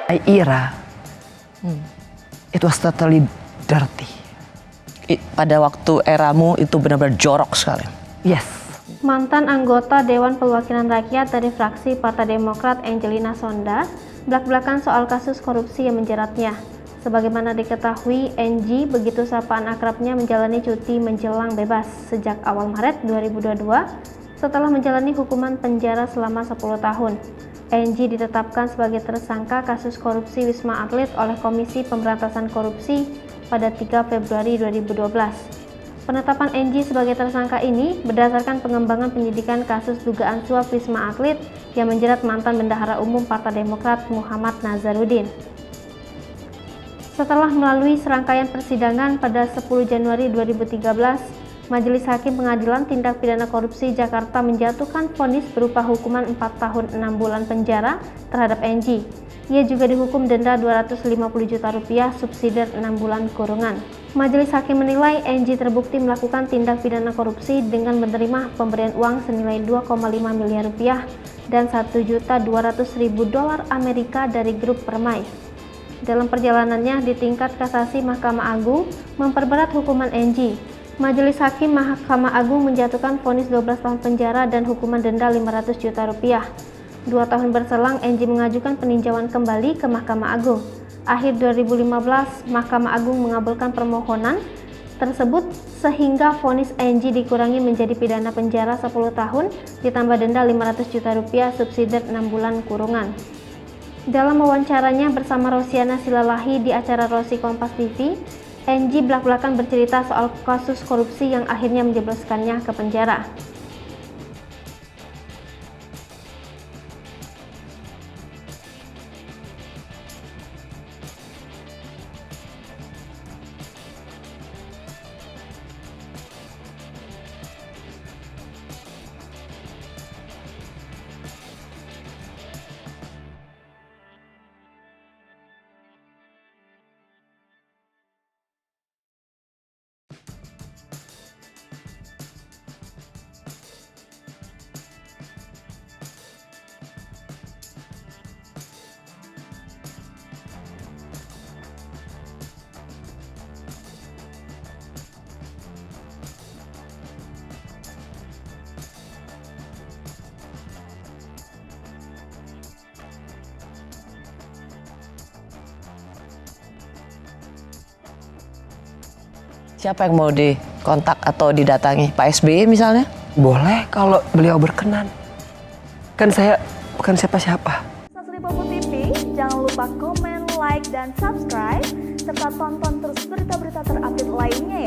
era, it was totally dirty. Pada waktu eramu itu benar-benar jorok sekali. Yes. Mantan anggota Dewan Perwakilan Rakyat dari fraksi Partai Demokrat Angelina Sonda belak-belakan soal kasus korupsi yang menjeratnya. Sebagaimana diketahui, NG begitu sapaan akrabnya menjalani cuti menjelang bebas sejak awal Maret 2022 setelah menjalani hukuman penjara selama 10 tahun. NG ditetapkan sebagai tersangka kasus korupsi Wisma Atlet oleh Komisi Pemberantasan Korupsi pada 3 Februari 2012. Penetapan NG sebagai tersangka ini berdasarkan pengembangan penyidikan kasus dugaan suap Wisma Atlet yang menjerat mantan Bendahara Umum Partai Demokrat Muhammad Nazarudin. Setelah melalui serangkaian persidangan pada 10 Januari 2013, Majelis Hakim Pengadilan Tindak Pidana Korupsi Jakarta menjatuhkan vonis berupa hukuman 4 tahun 6 bulan penjara terhadap NG. Ia juga dihukum denda Rp250 juta subsidiar 6 bulan kurungan. Majelis Hakim menilai NG terbukti melakukan tindak pidana korupsi dengan menerima pemberian uang senilai 2,5 miliar rupiah dan $1.200.000 Amerika dari grup Permai. Dalam perjalanannya di tingkat kasasi Mahkamah Agung memperberat hukuman NG. Majelis Hakim Mahkamah Agung menjatuhkan vonis 12 tahun penjara dan hukuman denda Rp500 juta. 2 tahun berselang, NG mengajukan peninjauan kembali ke Mahkamah Agung. Akhir 2015, Mahkamah Agung mengabulkan permohonan tersebut sehingga vonis NG dikurangi menjadi pidana penjara 10 tahun ditambah denda Rp500 juta subsidiar 6 bulan kurungan. Dalam wawancaranya bersama Rosiana Silalahi di acara Rosi Kompas TV, NG belak-belakan bercerita soal kasus korupsi yang akhirnya menjebloskannya ke penjara. Siapa yang mau dikontak atau didatangi? Pak SBY misalnya? Boleh kalau beliau berkenan. Kan saya bukan siapa-siapa. Sasri Popo TV, jangan lupa komen, like, dan subscribe, serta tonton terus berita-berita terupdate lainnya ya.